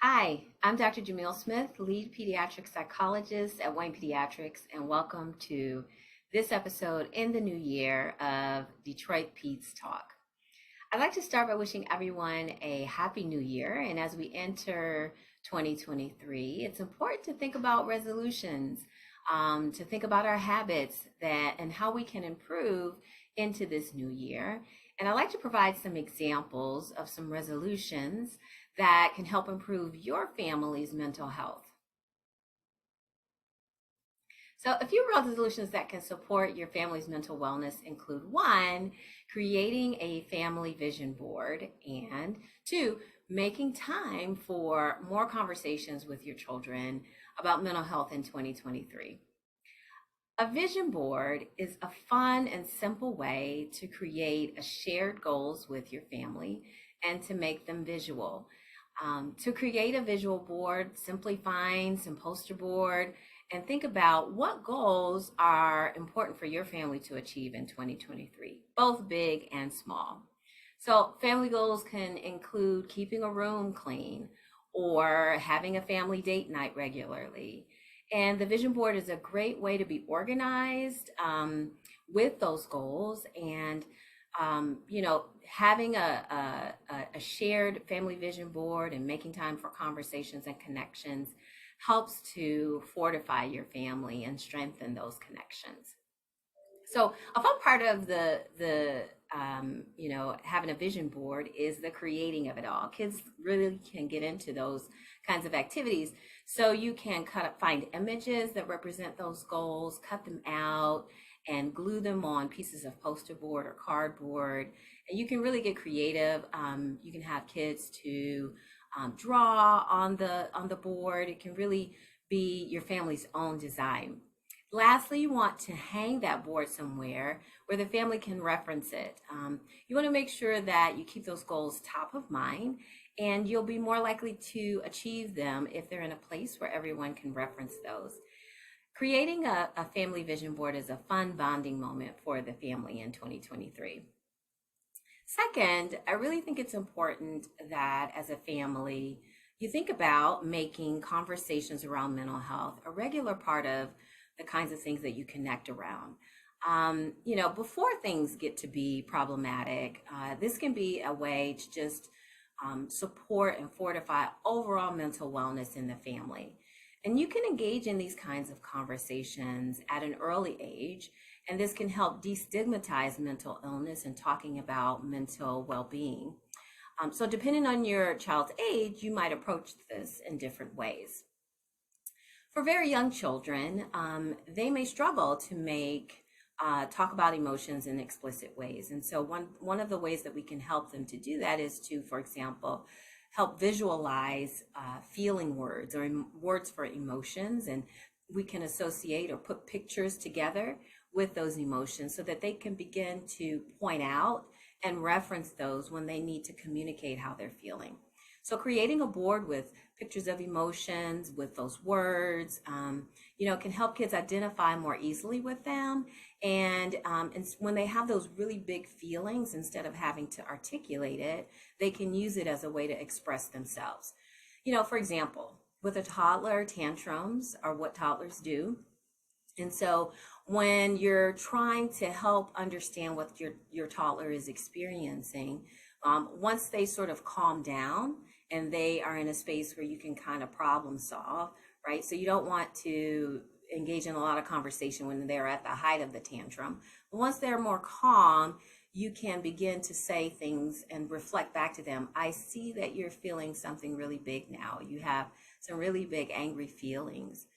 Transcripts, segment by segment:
Hi, I'm Dr. Jamil Smith, lead pediatric psychologist at Wayne Pediatrics, and welcome to this episode in the new year of Detroit Peds Talk. I'd like to start by wishing everyone a happy new year. And as we enter 2023, it's important to think about resolutions, to think about our habits and how we can improve into this new year. And I'd like to provide some examples of some resolutions that can help improve your family's mental health. So, a few resolutions that can support your family's mental wellness include one, creating a family vision board, and two, making time for more conversations with your children about mental health in 2023. A vision board is a fun and simple way to create a shared goals with your family and to make them visual. To create a visual board, simply find some poster board and think about what goals are important for your family to achieve in 2023, both big and small. So family goals can include keeping a room clean or having a family date night regularly. And the vision board is a great way to be organized with those goals and having a shared family vision board and making time for conversations and connections helps to fortify your family and strengthen those connections. So a fun part of the having a vision board is the creating of it all. Kids really can get into those kinds of activities. So you can find images that represent those goals, cut them out, and glue them on pieces of poster board or cardboard. And you can really get creative. You can have kids to draw on the board. It can really be your family's own design. Lastly, you want to hang that board somewhere where the family can reference it. You want to make sure that you keep those goals top of mind, and you'll be more likely to achieve them if they're in a place where everyone can reference those. Creating a family vision board is a fun bonding moment for the family in 2023. Second, I really think it's important that as a family, you think about making conversations around mental health a regular part of the kinds of things that you connect around. Before things get to be problematic, this can be a way to just support and fortify overall mental wellness in the family. And you can engage in these kinds of conversations at an early age, and this can help destigmatize mental illness and talking about mental well-being. So depending on your child's age, you might approach this in different ways. For very young children, they may struggle to talk about emotions in explicit ways. And so one of the ways that we can help them to do that is to, for example, help visualize feeling words or words for emotions. And we can associate or put pictures together with those emotions so that they can begin to point out and reference those when they need to communicate how they're feeling. So creating a board with pictures of emotions, with those words, can help kids identify more easily with them. And when they have those really big feelings, instead of having to articulate it, they can use it as a way to express themselves. For example, with a toddler, tantrums are what toddlers do. And so when you're trying to help understand what your toddler is experiencing, once they sort of calm down and they are in a space where you can kind of problem solve, right? So you don't want to engage in a lot of conversation when they're at the height of the tantrum. But once they're more calm, you can begin to say things and reflect back to them. I see that you're feeling something really big now. You have some really big angry feelings.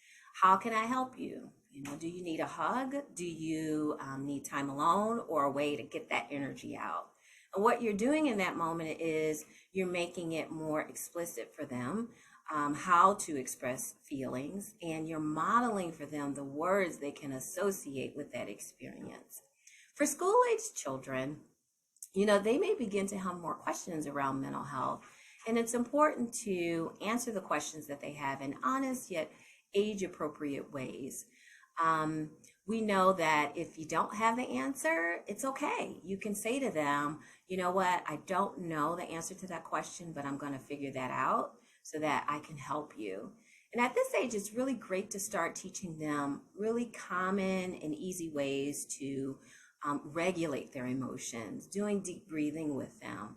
How can I help you? Do you need a hug? Do you need time alone or a way to get that energy out? And what you're doing in that moment is you're making it more explicit for them how to express feelings, and you're modeling for them the words they can associate with that experience. For school-aged children, they may begin to have more questions around mental health, and it's important to answer the questions that they have in honest yet age-appropriate ways. We know that if you don't have the answer, it's okay. You can say to them, you know what, I don't know the answer to that question, but I'm going to figure that out so that I can help you. And at this age, it's really great to start teaching them really common and easy ways to regulate their emotions, doing deep breathing with them,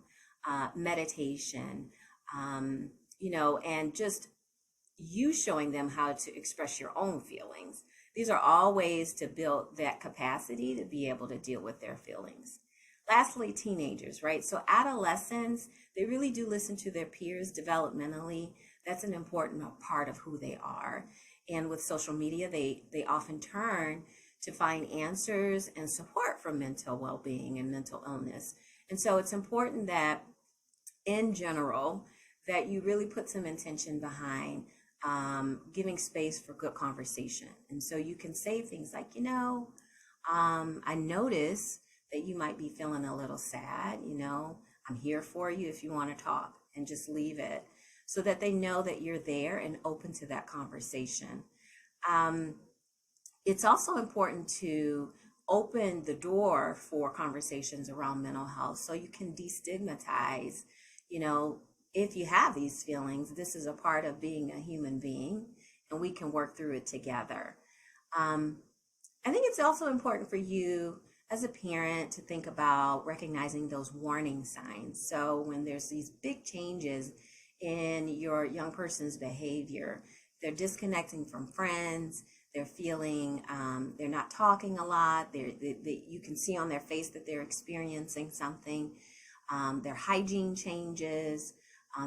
meditation, um, and just you showing them how to express your own feelings. These are all ways to build that capacity to be able to deal with their feelings. Lastly, teenagers, right? So adolescents, they really do listen to their peers developmentally. That's an important part of who they are. And with social media, they often turn to find answers and support for mental well-being and mental illness. And so it's important that in general, that you really put some intention behind giving space for good conversation. And so you can say things like, I notice that you might be feeling a little sad, I'm here for you if you want to talk, and just leave it so that they know that you're there and open to that conversation. It's also important to open the door for conversations around mental health so you can destigmatize, if you have these feelings, this is a part of being a human being and we can work through it together. I think it's also important for you as a parent to think about recognizing those warning signs. So when there's these big changes in your young person's behavior, they're disconnecting from friends, they're feeling, they're not talking a lot, you can see on their face that they're experiencing something, their hygiene changes,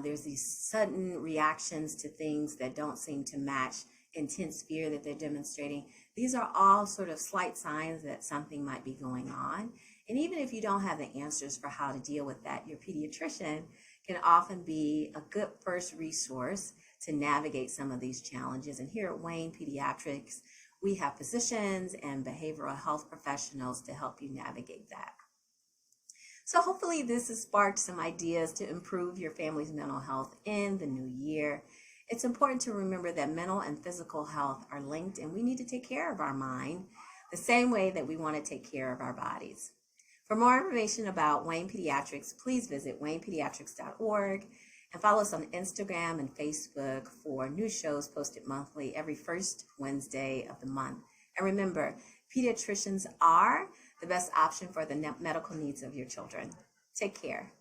there's these sudden reactions to things that don't seem to match intense fear that they're demonstrating. These are all sort of slight signs that something might be going on. And even if you don't have the answers for how to deal with that, your pediatrician can often be a good first resource to navigate some of these challenges. And here at Wayne Pediatrics, we have physicians and behavioral health professionals to help you navigate that. So hopefully this has sparked some ideas to improve your family's mental health in the new year. It's important to remember that mental and physical health are linked, and we need to take care of our mind the same way that we want to take care of our bodies. For more information about Wayne Pediatrics, please visit waynepediatrics.org and follow us on Instagram and Facebook for new shows posted monthly every first Wednesday of the month. And remember, pediatricians are the best option for the medical needs of your children. Take care.